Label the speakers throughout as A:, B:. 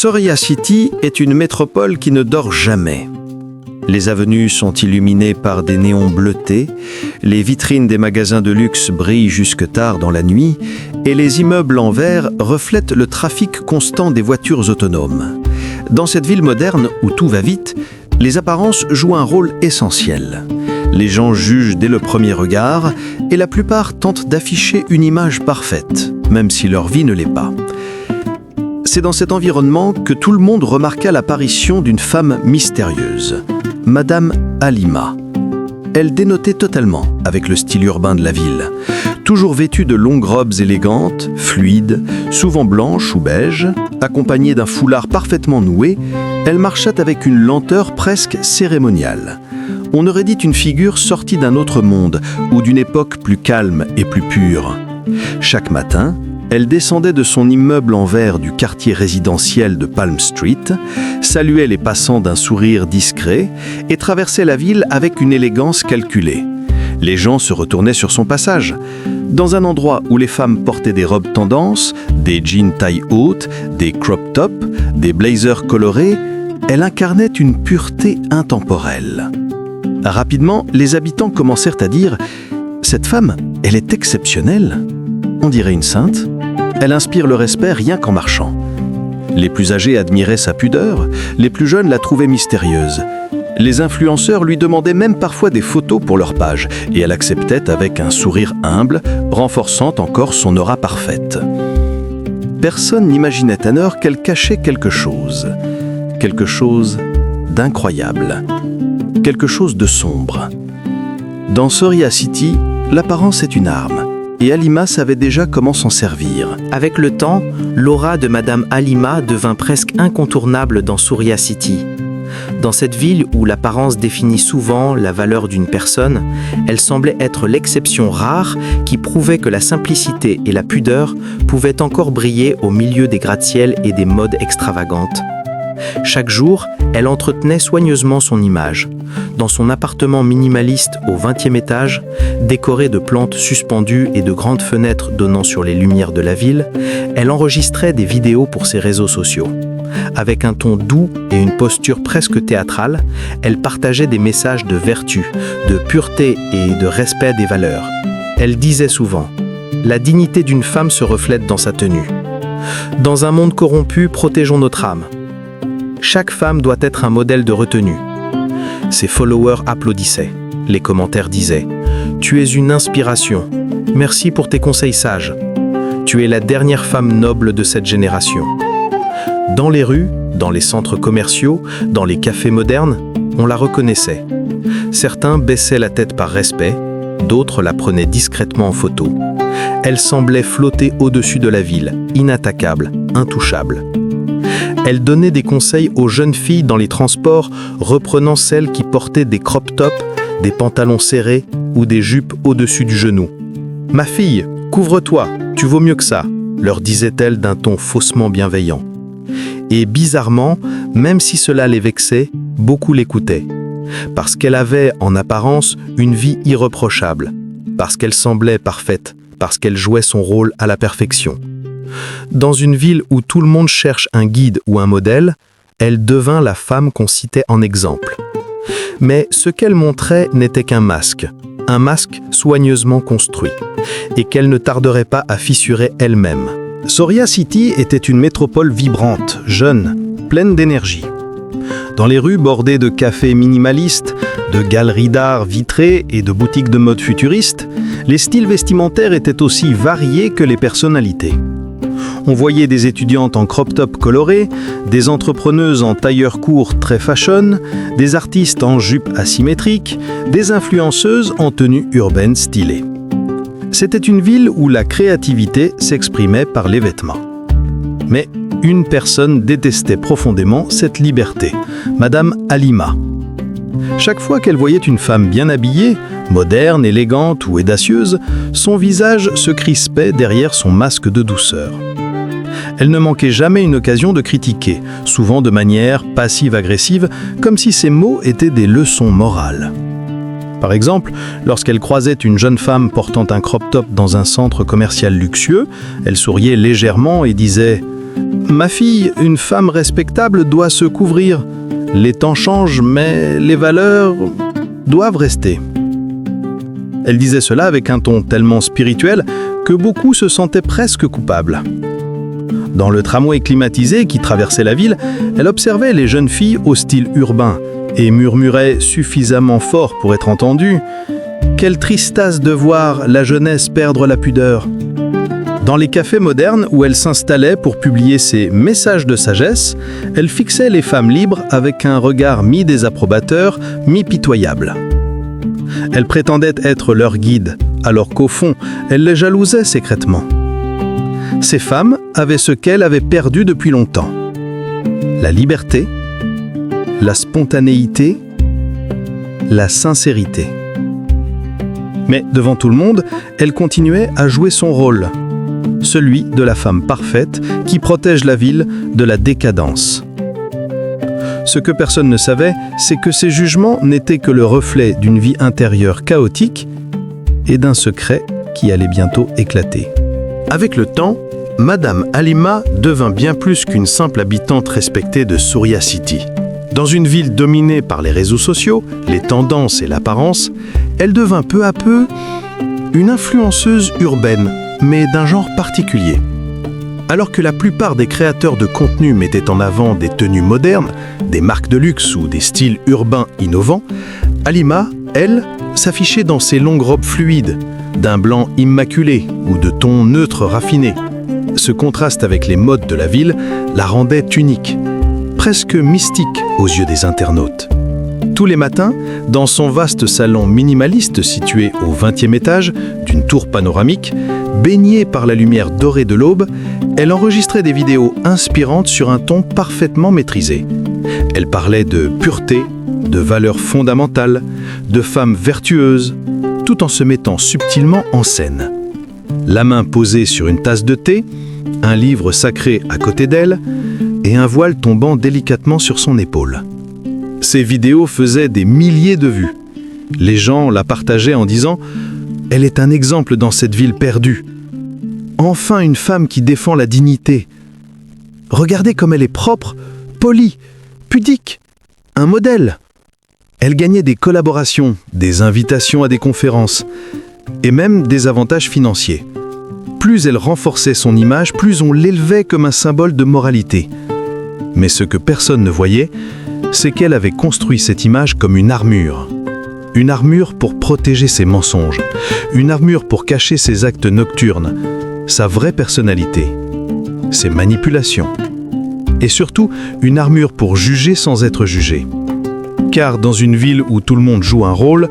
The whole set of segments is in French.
A: Soria City est une métropole qui ne dort jamais. Les avenues sont illuminées par des néons bleutés, les vitrines des magasins de luxe brillent jusque tard dans la nuit et les immeubles en verre reflètent le trafic constant des voitures autonomes. Dans cette ville moderne où tout va vite, les apparences jouent un rôle essentiel. Les gens jugent dès le premier regard et la plupart tentent d'afficher une image parfaite, même si leur vie ne l'est pas. C'est dans cet environnement que tout le monde remarqua l'apparition d'une femme mystérieuse, Madame Halima. Elle dénotait totalement avec le style urbain de la ville. Toujours vêtue de longues robes élégantes, fluides, souvent blanches ou beiges, accompagnée d'un foulard parfaitement noué, elle marchait avec une lenteur presque cérémoniale. On aurait dit une figure sortie d'un autre monde ou d'une époque plus calme et plus pure. Chaque matin, elle descendait de son immeuble en verre du quartier résidentiel de Palm Street, saluait les passants d'un sourire discret et traversait la ville avec une élégance calculée. Les gens se retournaient sur son passage. Dans un endroit où les femmes portaient des robes tendance, des jeans taille haute, des crop tops, des blazers colorés, elle incarnait une pureté intemporelle. Rapidement, les habitants commencèrent à dire « Cette femme, elle est exceptionnelle. On dirait une sainte. Elle inspire le respect rien qu'en marchant. » Les plus âgés admiraient sa pudeur, les plus jeunes la trouvaient mystérieuse. Les influenceurs lui demandaient même parfois des photos pour leur page, et elle acceptait avec un sourire humble, renforçant encore son aura parfaite. Personne n'imaginait alors qu'elle cachait quelque chose d'incroyable, quelque chose de sombre. Dans Soria City, l'apparence est une arme. Et Halima savait déjà comment s'en servir.
B: Avec le temps, l'aura de Madame Halima devint presque incontournable dans Soria City. Dans cette ville où l'apparence définit souvent la valeur d'une personne, elle semblait être l'exception rare qui prouvait que la simplicité et la pudeur pouvaient encore briller au milieu des gratte-ciels et des modes extravagantes. Chaque jour, elle entretenait soigneusement son image. Dans son appartement minimaliste au 20e étage, décoré de plantes suspendues et de grandes fenêtres donnant sur les lumières de la ville, elle enregistrait des vidéos pour ses réseaux sociaux. Avec un ton doux et une posture presque théâtrale, elle partageait des messages de vertu, de pureté et de respect des valeurs. Elle disait souvent « La dignité d'une femme se reflète dans sa tenue. Dans un monde corrompu, protégeons notre âme. Chaque femme doit être un modèle de retenue. » Ses followers applaudissaient. Les commentaires disaient « Tu es une inspiration. Merci pour tes conseils sages. Tu es la dernière femme noble de cette génération. » Dans les rues, dans les centres commerciaux, dans les cafés modernes, on la reconnaissait. Certains baissaient la tête par respect, d'autres la prenaient discrètement en photo. Elle semblait flotter au-dessus de la ville, inattaquable, intouchable. Elle donnait des conseils aux jeunes filles dans les transports, reprenant celles qui portaient des crop tops, des pantalons serrés ou des jupes au-dessus du genou. « Ma fille, couvre-toi, tu vaux mieux que ça », leur disait-elle d'un ton faussement bienveillant. Et bizarrement, même si cela les vexait, beaucoup l'écoutaient. Parce qu'elle avait, en apparence, une vie irréprochable, parce qu'elle semblait parfaite, parce qu'elle jouait son rôle à la perfection. Dans une ville où tout le monde cherche un guide ou un modèle, elle devint la femme qu'on citait en exemple. Mais ce qu'elle montrait n'était qu'un masque soigneusement construit, et qu'elle ne tarderait pas à fissurer elle-même.
A: Soria City était une métropole vibrante, jeune, pleine d'énergie. Dans les rues bordées de cafés minimalistes, de galeries d'art vitrées et de boutiques de mode futuriste, les styles vestimentaires étaient aussi variés que les personnalités. On voyait des étudiantes en crop top colorés, des entrepreneuses en tailleurs courts très fashion, des artistes en jupes asymétriques, des influenceuses en tenues urbaines stylées. C'était une ville où la créativité s'exprimait par les vêtements. Mais une personne détestait profondément cette liberté, Madame Halima. Chaque fois qu'elle voyait une femme bien habillée, moderne, élégante ou audacieuse, son visage se crispait derrière son masque de douceur. Elle ne manquait jamais une occasion de critiquer, souvent de manière passive-agressive, comme si ses mots étaient des leçons morales. Par exemple, lorsqu'elle croisait une jeune femme portant un crop top dans un centre commercial luxueux, elle souriait légèrement et disait
C: « Ma fille, une femme respectable doit se couvrir. Les temps changent, mais les valeurs doivent rester. » Elle disait cela avec un ton tellement spirituel que beaucoup se sentaient presque coupables. Dans le tramway climatisé qui traversait la ville, elle observait les jeunes filles au style urbain et murmurait suffisamment fort pour être entendue « Quelle tristasse de voir la jeunesse perdre la pudeur !» Dans les cafés modernes où elle s'installait pour publier ses messages de sagesse, elle fixait les femmes libres avec un regard mi-désapprobateur, mi-pitoyable. Elle prétendait être leur guide, alors qu'au fond, elle les jalousait secrètement. Ces femmes avaient ce qu'elle avait perdu depuis longtemps. La liberté, la spontanéité, la sincérité. Mais devant tout le monde, elle continuait à jouer son rôle, celui de la femme parfaite qui protège la ville de la décadence. Ce que personne ne savait, c'est que ces jugements n'étaient que le reflet d'une vie intérieure chaotique et d'un secret qui allait bientôt éclater.
D: Avec le temps, Madame Halima devint bien plus qu'une simple habitante respectée de Surya City. Dans une ville dominée par les réseaux sociaux, les tendances et l'apparence, elle devint peu à peu une influenceuse urbaine, mais d'un genre particulier. Alors que la plupart des créateurs de contenu mettaient en avant des tenues modernes, des marques de luxe ou des styles urbains innovants, Halima, elle, s'affichait dans ses longues robes fluides, d'un blanc immaculé ou de tons neutres raffinés. Ce contraste avec les modes de la ville la rendait unique, presque mystique aux yeux des internautes. Tous les matins, dans son vaste salon minimaliste situé au 20e étage d'une tour panoramique, baignée par la lumière dorée de l'aube, elle enregistrait des vidéos inspirantes sur un ton parfaitement maîtrisé. Elle parlait de pureté, de valeurs fondamentales, de femmes vertueuses, tout en se mettant subtilement en scène. La main posée sur une tasse de thé, un livre sacré à côté d'elle et un voile tombant délicatement sur son épaule. Ces vidéos faisaient des milliers de vues. Les gens la partageaient en disant « Elle est un exemple dans cette ville perdue. Enfin une femme qui défend la dignité. Regardez comme elle est propre, polie, pudique, un modèle. » Elle gagnait des collaborations, des invitations à des conférences et même des avantages financiers. Plus elle renforçait son image, plus on l'élevait comme un symbole de moralité. Mais ce que personne ne voyait, c'est qu'elle avait construit cette image comme une armure. Une armure pour protéger ses mensonges, une armure pour cacher ses actes nocturnes, sa vraie personnalité, ses manipulations. Et surtout, une armure pour juger sans être jugé. Car dans une ville où tout le monde joue un rôle,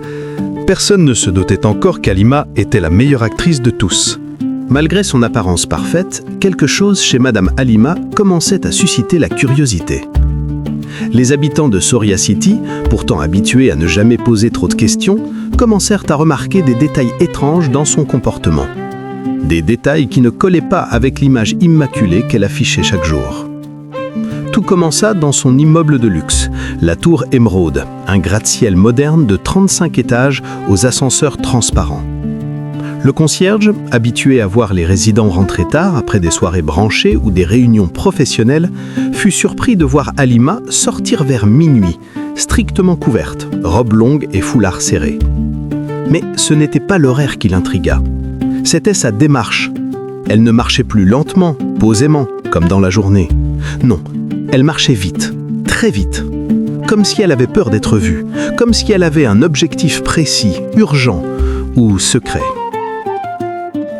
D: personne ne se doutait encore qu'Halima était la meilleure actrice de tous.
B: Malgré son apparence parfaite, quelque chose chez Madame Halima commençait à susciter la curiosité. Les habitants de Surya City, pourtant habitués à ne jamais poser trop de questions, commencèrent à remarquer des détails étranges dans son comportement. Des détails qui ne collaient pas avec l'image immaculée qu'elle affichait chaque jour. Tout commença dans son immeuble de luxe, la Tour Émeraude, un gratte-ciel moderne de 35 étages aux ascenseurs transparents. Le concierge, habitué à voir les résidents rentrer tard après des soirées branchées ou des réunions professionnelles, fut surpris de voir Halima sortir vers minuit, strictement couverte, robe longue et foulard serré. Mais ce n'était pas l'horaire qui l'intrigua. C'était sa démarche. Elle ne marchait plus lentement, posément, comme dans la journée. Non, elle marchait vite, très vite, comme si elle avait peur d'être vue, comme si elle avait un objectif précis, urgent ou secret.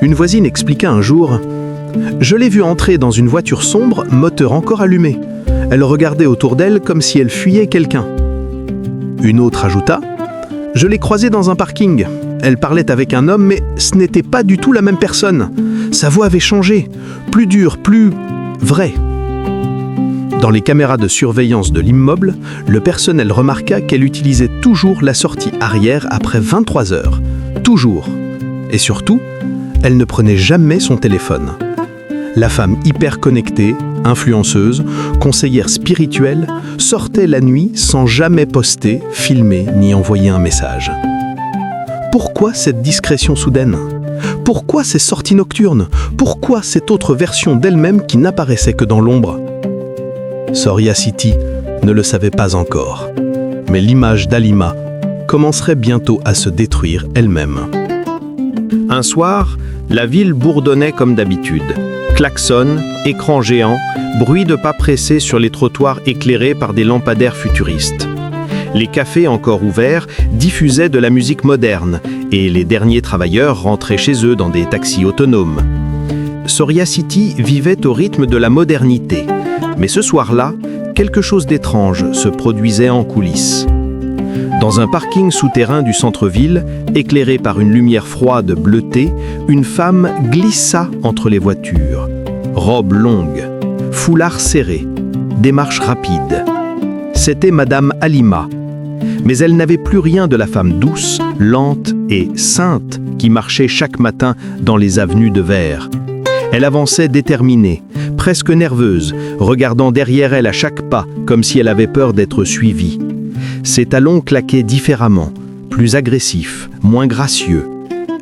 B: Une voisine expliqua un jour « Je l'ai vue entrer dans une voiture sombre, moteur encore allumé. Elle regardait autour d'elle comme si elle fuyait quelqu'un. » Une autre ajouta « Je l'ai croisée dans un parking. Elle parlait avec un homme, mais ce n'était pas du tout la même personne. Sa voix avait changé, plus dure, plus vraie. » Dans les caméras de surveillance de l'immeuble, le personnel remarqua qu'elle utilisait toujours la sortie arrière après 23 heures. Toujours. Et surtout, elle ne prenait jamais son téléphone. La femme hyper connectée, influenceuse, conseillère spirituelle, sortait la nuit sans jamais poster, filmer ni envoyer un message. Pourquoi cette discrétion soudaine ?
C: Pourquoi ces sorties nocturnes? Pourquoi cette autre version d'elle-même qui n'apparaissait que dans l'ombre? Soria City ne le savait pas encore, mais l'image d'Halima commencerait bientôt à se détruire elle-même.
A: Un soir, la ville bourdonnait comme d'habitude. Klaxons, écrans géants, bruit de pas pressés sur les trottoirs éclairés par des lampadaires futuristes. Les cafés encore ouverts diffusaient de la musique moderne et les derniers travailleurs rentraient chez eux dans des taxis autonomes. Soria City vivait au rythme de la modernité, mais ce soir-là, quelque chose d'étrange se produisait en coulisses. Dans un parking souterrain du centre-ville, éclairé par une lumière froide bleutée, une femme glissa entre les voitures. Robe longue, foulard serré, démarche rapide. C'était Madame Halima. Mais elle n'avait plus rien de la femme douce, lente et sainte qui marchait chaque matin dans les avenues de verre. Elle avançait déterminée, presque nerveuse, regardant derrière elle à chaque pas, comme si elle avait peur d'être suivie. Ses talons claquaient différemment, plus agressifs, moins gracieux.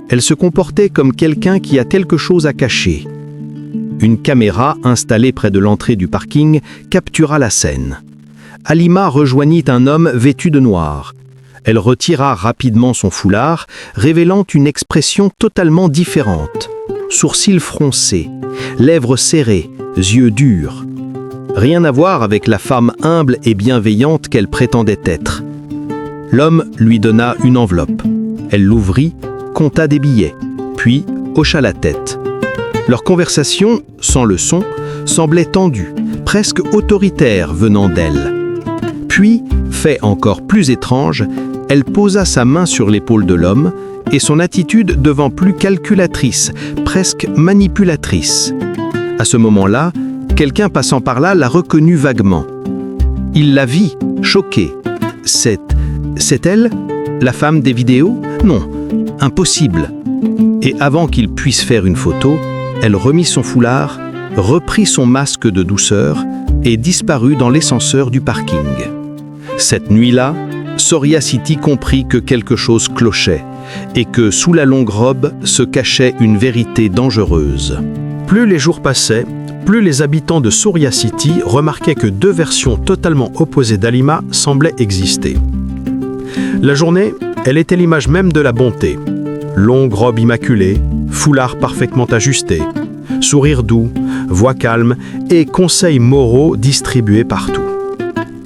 A: Elle se comportait comme quelqu'un qui a quelque chose à cacher. Une caméra installée près de l'entrée du parking captura la scène. Halima rejoignit un homme vêtu de noir. Elle retira rapidement son foulard, révélant une expression totalement différente. Sourcils froncés, lèvres serrées, yeux durs. Rien à voir avec la femme humble et bienveillante qu'elle prétendait être. L'homme lui donna une enveloppe. Elle l'ouvrit, compta des billets, puis hocha la tête. Leur conversation, sans le son, semblait tendue, presque autoritaire venant d'elle. Puis, fait encore plus étrange, elle posa sa main sur l'épaule de l'homme et son attitude devint plus calculatrice, presque manipulatrice. À ce moment-là, quelqu'un passant par là la reconnut vaguement. Il la vit, choqué. C'est elle, la femme des vidéos? Non, impossible. Et avant qu'il puisse faire une photo, elle remit son foulard, reprit son masque de douceur et disparut dans l'ascenseur du parking. Cette nuit-là, Soria City comprit que quelque chose clochait et que sous la longue robe se cachait une vérité dangereuse.
C: Plus les jours passaient, plus les habitants de Soria City remarquaient que deux versions totalement opposées d'Halima semblaient exister. La journée, elle était l'image même de la bonté. Longue robe immaculée, foulard parfaitement ajusté, sourire doux, voix calme et conseils moraux distribués partout.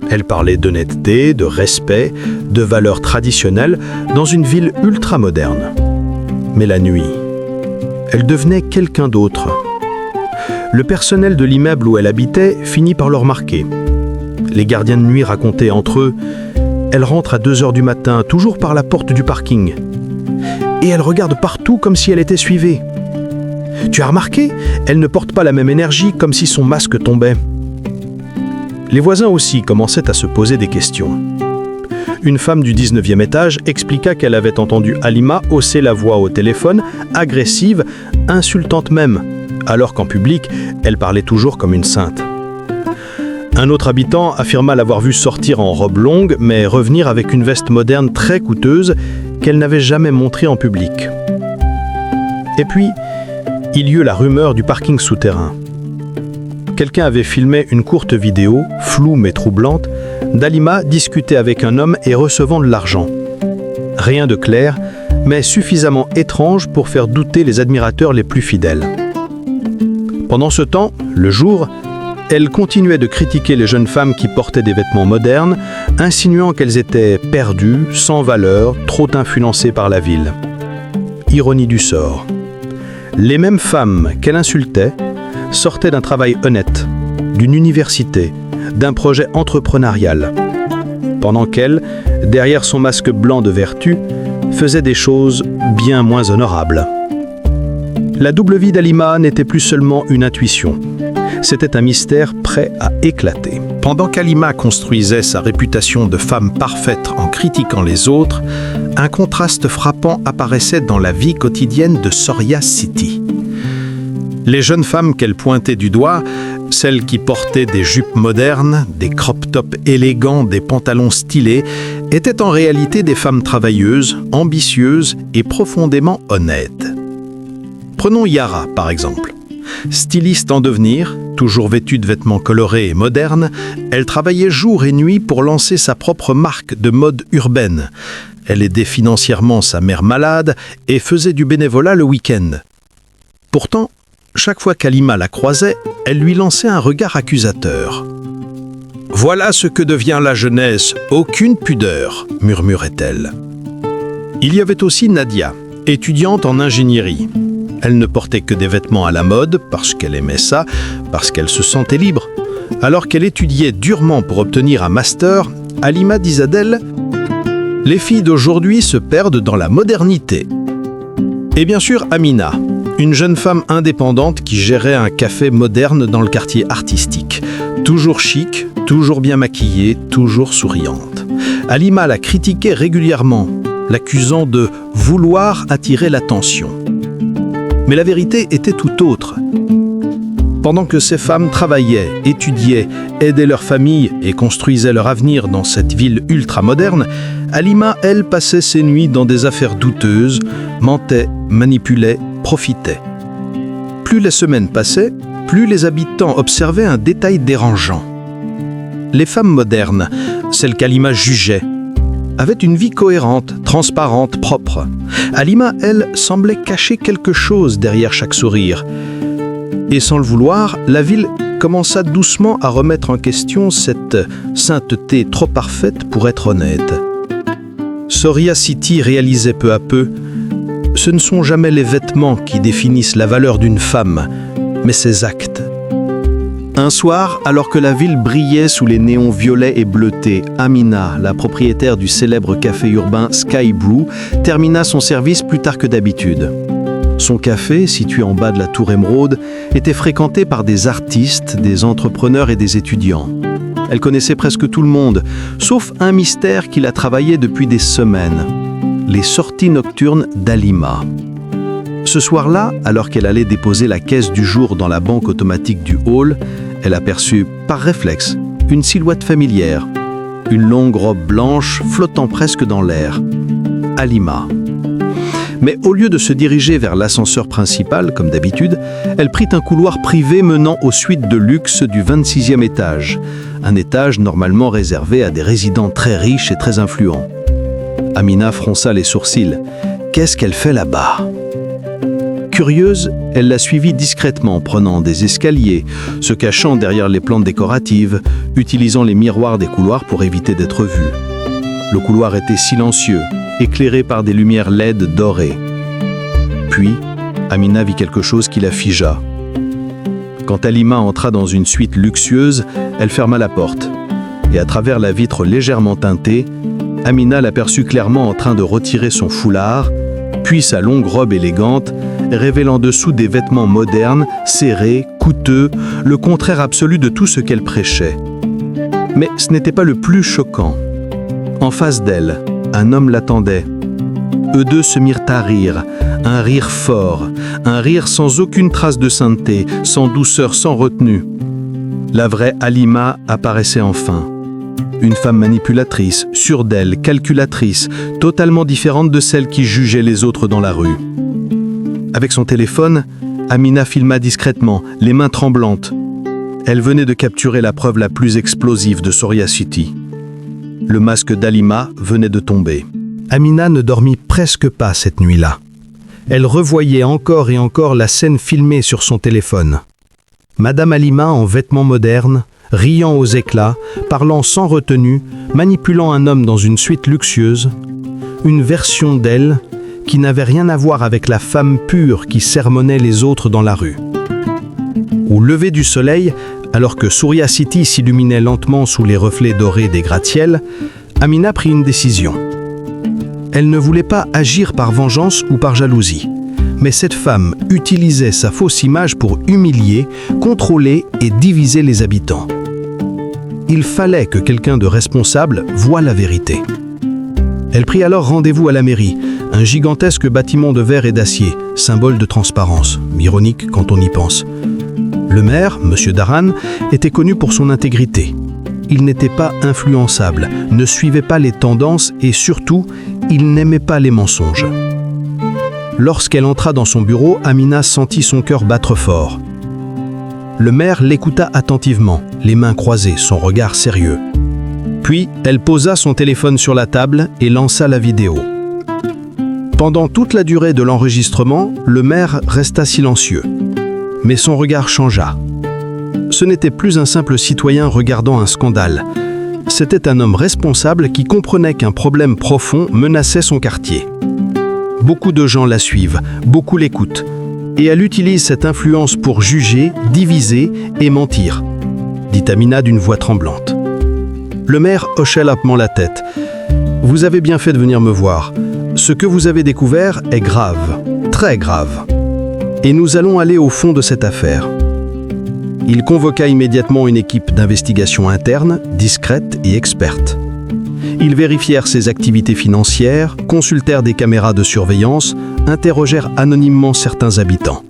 C: Elle parlait d'honnêteté, de respect, de valeurs traditionnelles dans une ville ultra-moderne. Mais la nuit, elle devenait quelqu'un d'autre. Le personnel de l'immeuble où elle habitait finit par le remarquer. Les gardiens de nuit racontaient entre eux « Elle rentre à 2h du matin, toujours par la porte du parking. Et elle regarde partout comme si elle était suivie. Tu as remarqué? Elle ne porte pas la même énergie, comme si son masque tombait. » Les voisins aussi commençaient à se poser des questions. Une femme du 19e étage expliqua qu'elle avait entendu Halima hausser la voix au téléphone, agressive, insultante même, alors qu'en public, elle parlait toujours comme une sainte. Un autre habitant affirma l'avoir vue sortir en robe longue, mais revenir avec une veste moderne très coûteuse qu'elle n'avait jamais montrée en public. Et puis, il y eut la rumeur du parking souterrain. Quelqu'un avait filmé une courte vidéo, floue mais troublante, d'Halima discuter avec un homme et recevant de l'argent. Rien de clair, mais suffisamment étrange pour faire douter les admirateurs les plus fidèles. Pendant ce temps, le jour, elle continuait de critiquer les jeunes femmes qui portaient des vêtements modernes, insinuant qu'elles étaient perdues, sans valeur, trop influencées par la ville. Ironie du sort. Les mêmes femmes qu'elle insultait sortaient d'un travail honnête, d'une université, d'un projet entrepreneurial, pendant qu'elle, derrière son masque blanc de vertu, faisait des choses bien moins honorables. La double vie d'Halima n'était plus seulement une intuition. C'était un mystère prêt à éclater.
D: Pendant qu'Halima construisait sa réputation de femme parfaite en critiquant les autres, un contraste frappant apparaissait dans la vie quotidienne de Soria City. Les jeunes femmes qu'elle pointait du doigt, celles qui portaient des jupes modernes, des crop-tops élégants, des pantalons stylés, étaient en réalité des femmes travailleuses, ambitieuses et profondément honnêtes.
C: Prenons Yara, par exemple. Styliste en devenir, toujours vêtue de vêtements colorés et modernes, elle travaillait jour et nuit pour lancer sa propre marque de mode urbaine. Elle aidait financièrement sa mère malade et faisait du bénévolat le week-end. Pourtant, chaque fois qu'Halima la croisait, elle lui lançait un regard accusateur. « Voilà ce que devient la jeunesse, aucune pudeur », murmurait-elle. Il y avait aussi Nadia, étudiante en ingénierie. Elle ne portait que des vêtements à la mode parce qu'elle aimait ça, parce qu'elle se sentait libre. Alors qu'elle étudiait durement pour obtenir un master, Halima disait d'elle « Les filles d'aujourd'hui se perdent dans la modernité ». Et bien sûr Amina, une jeune femme indépendante qui gérait un café moderne dans le quartier artistique. Toujours chic, toujours bien maquillée, toujours souriante. Halima la critiquait régulièrement, l'accusant de vouloir attirer l'attention. Mais la vérité était tout autre. Pendant que ces femmes travaillaient, étudiaient, aidaient leurs familles et construisaient leur avenir dans cette ville ultra-moderne, Halima, elle, passait ses nuits dans des affaires douteuses, mentait, manipulait, profitait. Plus les semaines passaient, plus les habitants observaient un détail dérangeant. Les femmes modernes, celles qu'Halima jugeait, avaient une vie cohérente, transparente, propre. Halima, elle, semblait cacher quelque chose derrière chaque sourire. Et sans le vouloir, la ville commença doucement à remettre en question cette sainteté trop parfaite pour être honnête. Soria City réalisait peu à peu « Ce ne sont jamais les vêtements qui définissent la valeur d'une femme, mais ses actes ». Un soir, alors que la ville brillait sous les néons violets et bleutés, Amina, la propriétaire du célèbre café urbain Sky Brew, termina son service plus tard que d'habitude. Son café, situé en bas de la tour Émeraude, était fréquenté par des artistes, des entrepreneurs et des étudiants. Elle connaissait presque tout le monde, sauf un mystère qui la travaillait depuis des semaines, les sorties nocturnes d'Halima. Ce soir-là, alors qu'elle allait déposer la caisse du jour dans la banque automatique du hall, elle aperçut, par réflexe, une silhouette familière, une longue robe blanche flottant presque dans l'air. Halima. Mais au lieu de se diriger vers l'ascenseur principal, comme d'habitude, elle prit un couloir privé menant aux suites de luxe du 26e étage, un étage normalement réservé à des résidents très riches et très influents. Amina fronça les sourcils. Qu'est-ce qu'elle fait là-bas ? Curieuse, elle la suivit discrètement, prenant des escaliers, se cachant derrière les plantes décoratives, utilisant les miroirs des couloirs pour éviter d'être vue. Le couloir était silencieux, éclairé par des lumières LED dorées. Puis, Amina vit quelque chose qui la figea. Quand Halima entra dans une suite luxueuse, elle ferma la porte. Et à travers la vitre légèrement teintée, Amina l'aperçut clairement en train de retirer son foulard, puis sa longue robe élégante, révélant dessous des vêtements modernes, serrés, coûteux, le contraire absolu de tout ce qu'elle prêchait. Mais ce n'était pas le plus choquant. En face d'elle, un homme l'attendait. Eux deux se mirent à rire, un rire fort, un rire sans aucune trace de sainteté, sans douceur, sans retenue. La vraie Halima apparaissait enfin. Une femme manipulatrice, sûre d'elle, calculatrice, totalement différente de celle qui jugeait les autres dans la rue. Avec son téléphone, Amina filma discrètement, les mains tremblantes. Elle venait de capturer la preuve la plus explosive de Soria City. Le masque d'Halima venait de tomber. Amina ne dormit presque pas cette nuit-là. Elle revoyait encore et encore la scène filmée sur son téléphone. Madame Halima en vêtements modernes, riant aux éclats, parlant sans retenue, manipulant un homme dans une suite luxueuse, une version d'elle qui n'avait rien à voir avec la femme pure qui sermonnait les autres dans la rue. Au lever du soleil, alors que Soria City s'illuminait lentement sous les reflets dorés des gratte-ciels, Amina prit une décision. Elle ne voulait pas agir par vengeance ou par jalousie, mais cette femme utilisait sa fausse image pour humilier, contrôler et diviser les habitants. Il fallait que quelqu'un de responsable voie la vérité. Elle prit alors rendez-vous à la mairie, un gigantesque bâtiment de verre et d'acier, symbole de transparence, ironique quand on y pense. Le maire, M. Daran, était connu pour son intégrité. Il n'était pas influençable, ne suivait pas les tendances et surtout, il n'aimait pas les mensonges. Lorsqu'elle entra dans son bureau, Amina sentit son cœur battre fort. Le maire l'écouta attentivement, les mains croisées, son regard sérieux. Puis, elle posa son téléphone sur la table et lança la vidéo. Pendant toute la durée de l'enregistrement, le maire resta silencieux. Mais son regard changea. Ce n'était plus un simple citoyen regardant un scandale. C'était un homme responsable qui comprenait qu'un problème profond menaçait son quartier. Beaucoup de gens la suivent, beaucoup l'écoutent. Et elle utilise cette influence pour juger, diviser et mentir, dit Amina d'une voix tremblante. Le maire hochait lentement la tête. « Vous avez bien fait de venir me voir. Ce que vous avez découvert est grave, très grave. Et nous allons aller au fond de cette affaire. » Il convoqua immédiatement une équipe d'investigation interne, discrète et experte. Ils vérifièrent ses activités financières, consultèrent des caméras de surveillance, interrogèrent anonymement certains habitants.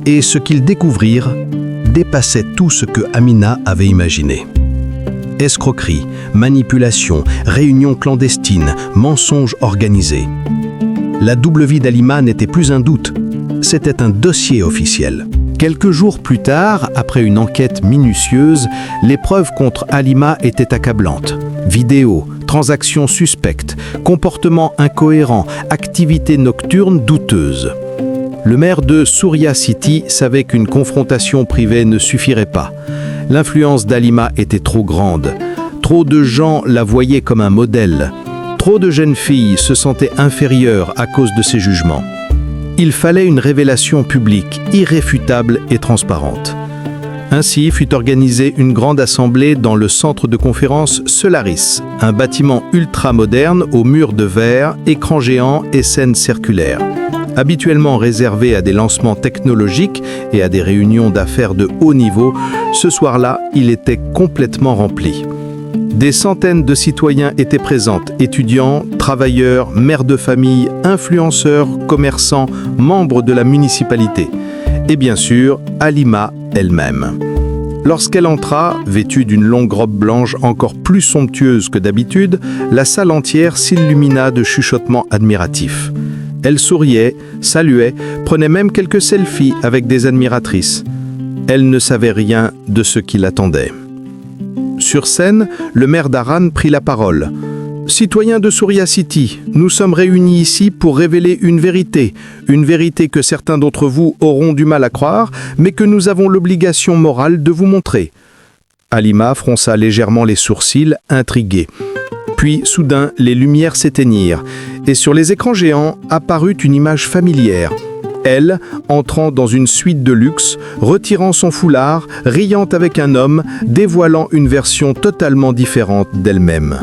C: Et ce qu'ils découvrirent dépassait tout ce que Amina avait imaginé. Escroquerie, manipulation, réunions clandestines, mensonges organisés. La double vie d'Halima n'était plus un doute, c'était un dossier officiel. Quelques jours plus tard, après une enquête minutieuse, les preuves contre Halima étaient accablantes. Vidéos, transactions suspectes, comportements incohérents, activités nocturnes douteuses. Le maire de Surya City savait qu'une confrontation privée ne suffirait pas. L'influence d'Halima était trop grande. Trop de gens la voyaient comme un modèle. Trop de jeunes filles se sentaient inférieures à cause de ses jugements. Il fallait une révélation publique, irréfutable et transparente. Ainsi fut organisée une grande assemblée dans le centre de conférence Solaris, un bâtiment ultra-moderne aux murs de verre, écrans géants et scènes circulaires. Habituellement réservé à des lancements technologiques et à des réunions d'affaires de haut niveau, ce soir-là, il était complètement rempli. Des centaines de citoyens étaient présents, étudiants, travailleurs, mères de famille, influenceurs, commerçants, membres de la municipalité. Et bien sûr, Halima elle-même. Lorsqu'elle entra, vêtue d'une longue robe blanche encore plus somptueuse que d'habitude, la salle entière s'illumina de chuchotements admiratifs. Elle souriait, saluait, prenait même quelques selfies avec des admiratrices. Elle ne savait rien de ce qui l'attendait. Sur scène, le maire d'Haran prit la parole. « Citoyens de Surya City, nous sommes réunis ici pour révéler une vérité que certains d'entre vous auront du mal à croire, mais que nous avons l'obligation morale de vous montrer. » Halima fronça légèrement les sourcils, intriguée. Puis, soudain, les lumières s'éteignirent, et sur les écrans géants apparut une image familière. Elle, entrant dans une suite de luxe, retirant son foulard, riant avec un homme, dévoilant une version totalement différente d'elle-même.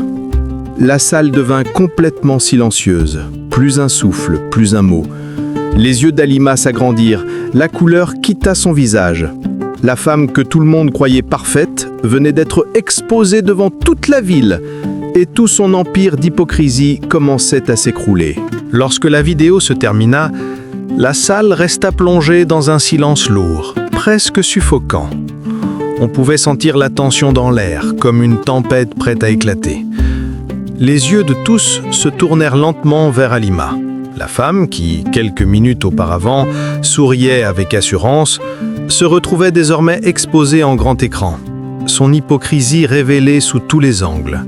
C: La salle devint complètement silencieuse. Plus un souffle, plus un mot. Les yeux d'Halima s'agrandirent, la couleur quitta son visage. La femme que tout le monde croyait parfaite venait d'être exposée devant toute la ville, et tout son empire d'hypocrisie commençait à s'écrouler. Lorsque la vidéo se termina, la salle resta plongée dans un silence lourd, presque suffocant. On pouvait sentir la tension dans l'air, comme une tempête prête à éclater. Les yeux de tous se tournèrent lentement vers Halima. La femme, qui, quelques minutes auparavant, souriait avec assurance, se retrouvait désormais exposée en grand écran, son hypocrisie révélée sous tous les angles.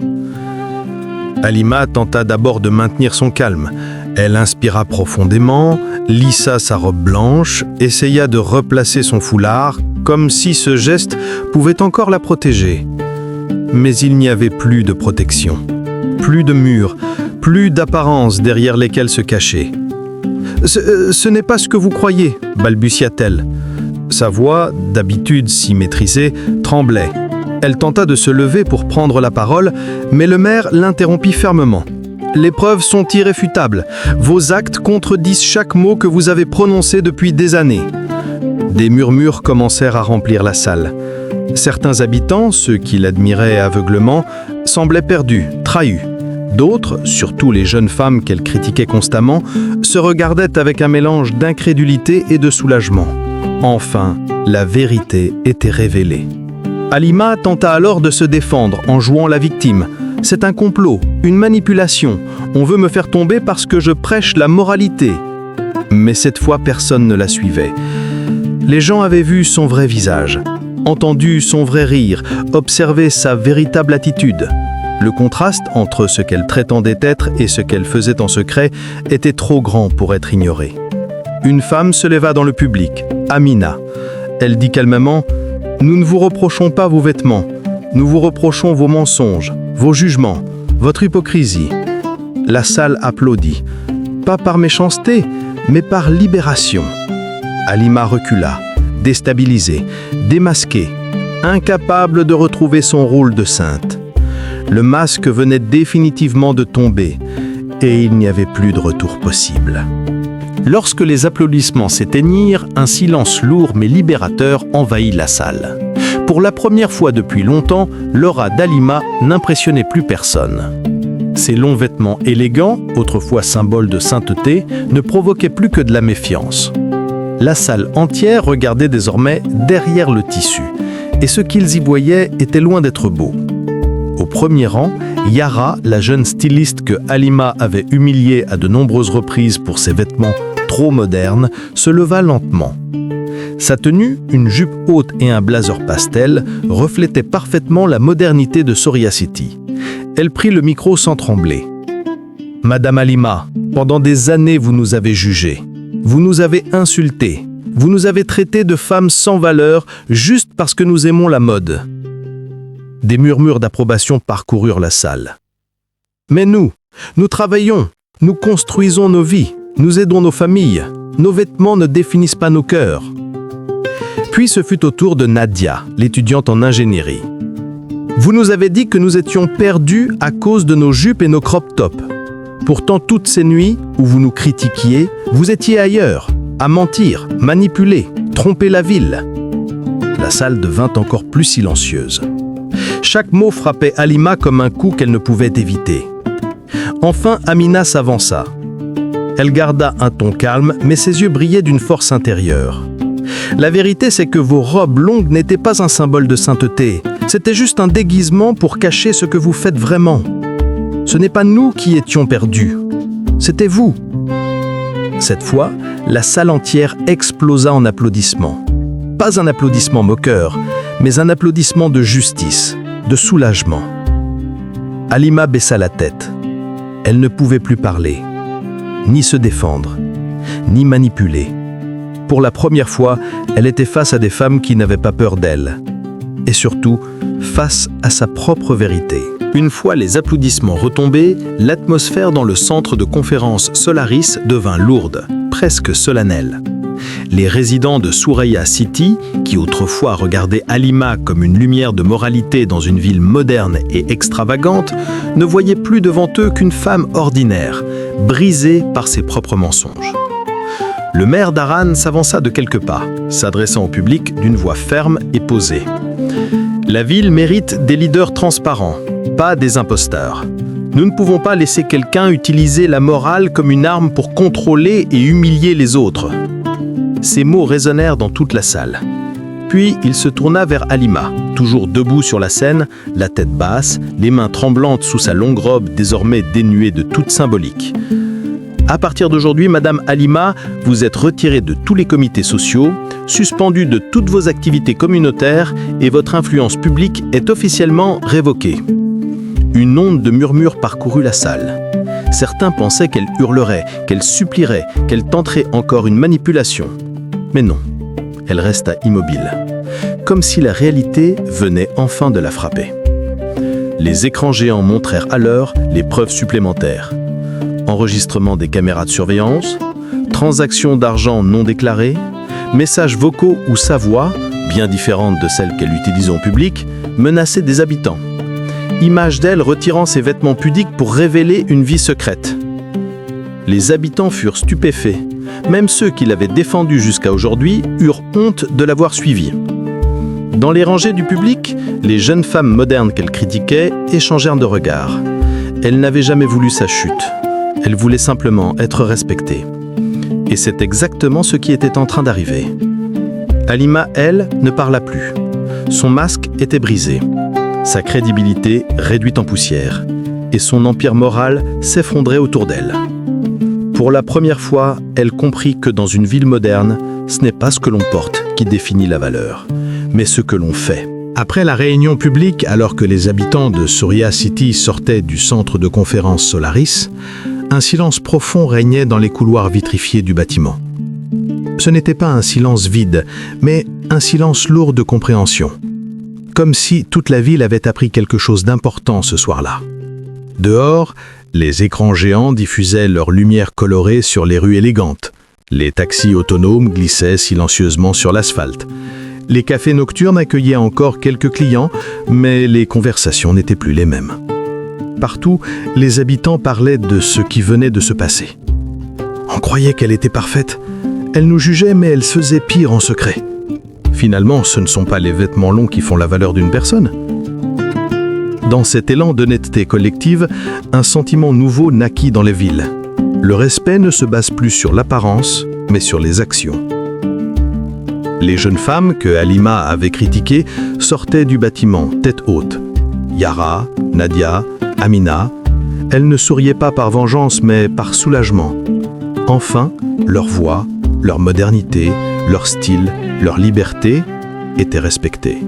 C: Halima tenta d'abord de maintenir son calme. Elle inspira profondément, lissa sa robe blanche, essaya de replacer son foulard, comme si ce geste pouvait encore la protéger. Mais il n'y avait plus de protection, plus de murs, plus d'apparences derrière lesquelles se cacher. « Ce n'est pas ce que vous croyez », balbutia-t-elle. Sa voix, d'habitude si maîtrisée, tremblait. Elle tenta de se lever pour prendre la parole, mais le maire l'interrompit fermement. « Les preuves sont irréfutables. Vos actes contredisent chaque mot que vous avez prononcé depuis des années. » Des murmures commencèrent à remplir la salle. Certains habitants, ceux qui l'admiraient aveuglement, semblaient perdus, trahis. D'autres, surtout les jeunes femmes qu'elle critiquait constamment, se regardaient avec un mélange d'incrédulité et de soulagement. Enfin, la vérité était révélée. Halima tenta alors de se défendre en jouant la victime. « C'est un complot, une manipulation. On veut me faire tomber parce que je prêche la moralité. » Mais cette fois, personne ne la suivait. Les gens avaient vu son vrai visage, entendu son vrai rire, observé sa véritable attitude. Le contraste entre ce qu'elle prétendait être et ce qu'elle faisait en secret était trop grand pour être ignoré. Une femme se leva dans le public, Amina. Elle dit calmement « Nous ne vous reprochons pas vos vêtements, nous vous reprochons vos mensonges, vos jugements, votre hypocrisie. » La salle applaudit, pas par méchanceté, mais par libération. Halima recula, déstabilisée, démasquée, incapable de retrouver son rôle de sainte. Le masque venait définitivement de tomber et il n'y avait plus de retour possible.
D: Lorsque les applaudissements s'éteignirent, un silence lourd mais libérateur envahit la salle. Pour la première fois depuis longtemps, l'aura d'Halima n'impressionnait plus personne. Ses longs vêtements élégants, autrefois symbole de sainteté, ne provoquaient plus que de la méfiance. La salle entière regardait désormais derrière le tissu, et ce qu'ils y voyaient était loin d'être beau. Au premier rang, Yara, la jeune styliste que Halima avait humiliée à de nombreuses reprises pour ses vêtements trop modernes, se leva lentement. Sa tenue, une jupe haute et un blazer pastel, reflétaient parfaitement la modernité de Soria City. Elle prit le micro sans trembler. « Madame Halima, pendant des années vous nous avez jugés. Vous nous avez insultés. Vous nous avez traités de femmes sans valeur juste parce que nous aimons la mode. » Des murmures d'approbation parcoururent la salle. « Mais nous travaillons, nous construisons nos vies, nous aidons nos familles. Nos vêtements ne définissent pas nos cœurs. » Puis ce fut au tour de Nadia, l'étudiante en ingénierie. « Vous nous avez dit que nous étions perdus à cause de nos jupes et nos crop tops. Pourtant, toutes ces nuits où vous nous critiquiez, vous étiez ailleurs, à mentir, manipuler, tromper la ville. » La salle devint encore plus silencieuse. Chaque mot frappait Halima comme un coup qu'elle ne pouvait éviter. Enfin, Amina s'avança. Elle garda un ton calme, mais ses yeux brillaient d'une force intérieure. « La vérité, c'est que vos robes longues n'étaient pas un symbole de sainteté. C'était juste un déguisement pour cacher ce que vous faites vraiment. Ce n'est pas nous qui étions perdus. C'était vous. » Cette fois, la salle entière explosa en applaudissements. Pas un applaudissement moqueur, mais un applaudissement de justice, de soulagement. Halima baissa la tête. Elle ne pouvait plus parler, ni se défendre, ni manipuler. Pour la première fois, elle était face à des femmes qui n'avaient pas peur d'elle. Et surtout, face à sa propre vérité. Une fois les applaudissements retombés, l'atmosphère dans le centre de conférence Solaris devint lourde, presque solennelle. Les résidents de Soria City, qui autrefois regardaient Halima comme une lumière de moralité dans une ville moderne et extravagante, ne voyaient plus devant eux qu'une femme ordinaire, brisée par ses propres mensonges. Le maire d'Haran s'avança de quelques pas, s'adressant au public d'une voix ferme et posée. « La ville mérite des leaders transparents, pas des imposteurs. Nous ne pouvons pas laisser quelqu'un utiliser la morale comme une arme pour contrôler et humilier les autres. » Ces mots résonnèrent dans toute la salle. Puis il se tourna vers Halima, toujours debout sur la scène, la tête basse, les mains tremblantes sous sa longue robe désormais dénuée de toute symbolique. « À partir d'aujourd'hui, Madame Halima, vous êtes retirée de tous les comités sociaux, suspendue de toutes vos activités communautaires et votre influence publique est officiellement révoquée. » Une onde de murmures parcourut la salle. Certains pensaient qu'elle hurlerait, qu'elle supplierait, qu'elle tenterait encore une manipulation. Mais non, elle resta immobile, comme si la réalité venait enfin de la frapper. Les écrans géants montrèrent alors les preuves supplémentaires. Enregistrement des caméras de surveillance, transactions d'argent non déclarées, messages vocaux où sa voix, bien différente de celle qu'elle utilisait en public, menaçait des habitants. Images d'elle retirant ses vêtements pudiques pour révéler une vie secrète. Les habitants furent stupéfaits. Même ceux qui l'avaient défendue jusqu'à aujourd'hui eurent honte de l'avoir suivie. Dans les rangées du public, les jeunes femmes modernes qu'elle critiquait échangèrent de regards. Elle n'avait jamais voulu sa chute. Elle voulait simplement être respectée. Et c'est exactement ce qui était en train d'arriver. Halima, elle, ne parla plus. Son masque était brisé. Sa crédibilité réduite en poussière. Et son empire moral s'effondrait autour d'elle.
C: Pour la première fois, elle comprit que dans une ville moderne, ce n'est pas ce que l'on porte qui définit la valeur, mais ce que l'on fait.
D: Après la réunion publique, alors que les habitants de Surya City sortaient du centre de conférence Solaris, un silence profond régnait dans les couloirs vitrifiés du bâtiment. Ce n'était pas un silence vide, mais un silence lourd de compréhension. Comme si toute la ville avait appris quelque chose d'important ce soir-là. Dehors, les écrans géants diffusaient leur lumière colorée sur les rues élégantes. Les taxis autonomes glissaient silencieusement sur l'asphalte. Les cafés nocturnes accueillaient encore quelques clients, mais les conversations n'étaient plus les mêmes. Partout, les habitants parlaient de ce qui venait de se passer. On croyait qu'elle était parfaite. Elle nous jugeait, mais elle faisait pire en secret. Finalement, ce ne sont pas les vêtements longs qui font la valeur d'une personne. Dans cet élan d'honnêteté collective, un sentiment nouveau naquit dans les villes. Le respect ne se base plus sur l'apparence, mais sur les actions. Les jeunes femmes que Halima avait critiquées sortaient du bâtiment, tête haute. Yara, Nadia, Amina, elles ne souriaient pas par vengeance, mais par soulagement. Enfin, leur voix, leur modernité, leur style, leur liberté étaient respectées.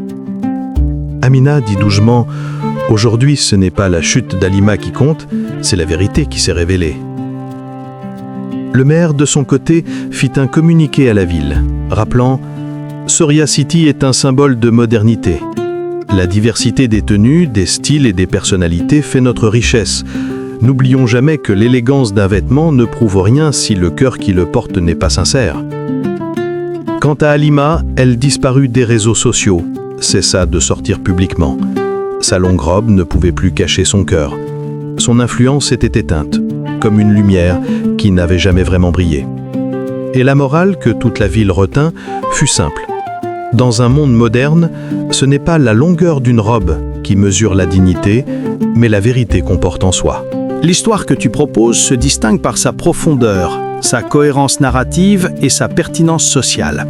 D: Amina dit doucement « Aujourd'hui, ce n'est pas la chute d'Halima qui compte, c'est la vérité qui s'est révélée. » Le maire, de son côté, fit un communiqué à la ville, rappelant « Surya City est un symbole de modernité. La diversité des tenues, des styles et des personnalités fait notre richesse. N'oublions jamais que l'élégance d'un vêtement ne prouve rien si le cœur qui le porte n'est pas sincère. » Quant à Halima, elle disparut des réseaux sociaux, cessa de sortir publiquement. Sa longue robe ne pouvait plus cacher son cœur. Son influence était éteinte, comme une lumière qui n'avait jamais vraiment brillé. Et la morale que toute la ville retint fut simple. Dans un monde moderne, ce n'est pas la longueur d'une robe qui mesure la dignité, mais la vérité qu'on porte en soi.
C: L'histoire que tu proposes se distingue par sa profondeur, sa cohérence narrative et sa pertinence sociale.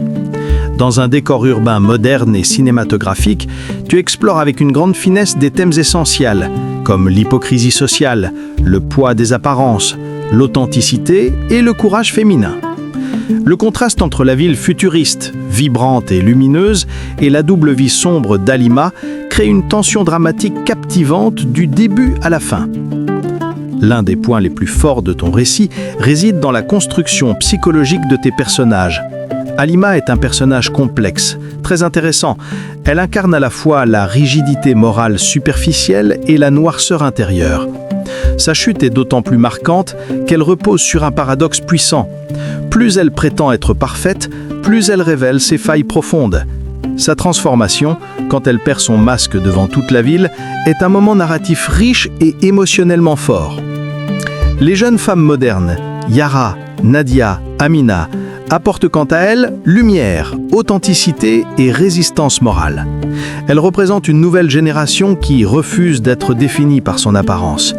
C: Dans un décor urbain moderne et cinématographique, tu explores avec une grande finesse des thèmes essentiels, comme l'hypocrisie sociale, le poids des apparences, l'authenticité et le courage féminin. Le contraste entre la ville futuriste, vibrante et lumineuse, et la double vie sombre d'Halima crée une tension dramatique captivante du début à la fin. L'un des points les plus forts de ton récit réside dans la construction psychologique de tes personnages. Halima est un personnage complexe, très intéressant. Elle incarne à la fois la rigidité morale superficielle et la noirceur intérieure. Sa chute est d'autant plus marquante qu'elle repose sur un paradoxe puissant. Plus elle prétend être parfaite, plus elle révèle ses failles profondes. Sa transformation, quand elle perd son masque devant toute la ville, est un moment narratif riche et émotionnellement fort. Les jeunes femmes modernes, Yara, Nadia, Amina, apportent quant à elles lumière, authenticité et résistance morale. Elles représentent une nouvelle génération qui refuse d'être définie par son apparence.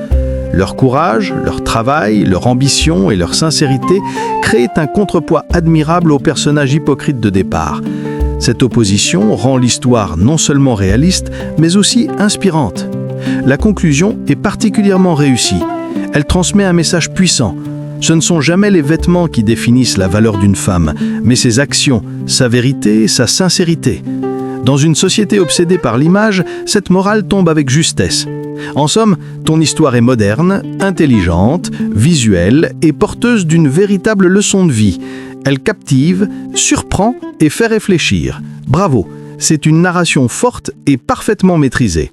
C: Leur courage, leur travail, leur ambition et leur sincérité créent un contrepoids admirable aux personnages hypocrites de départ. Cette opposition rend l'histoire non seulement réaliste, mais aussi inspirante. La conclusion est particulièrement réussie. Elle transmet un message puissant. Ce ne sont jamais les vêtements qui définissent la valeur d'une femme, mais ses actions, sa vérité, sa sincérité. Dans une société obsédée par l'image, cette morale tombe avec justesse. En somme, ton histoire est moderne, intelligente, visuelle et porteuse d'une véritable leçon de vie. Elle captive, surprend et fait réfléchir. Bravo, c'est une narration forte et parfaitement maîtrisée.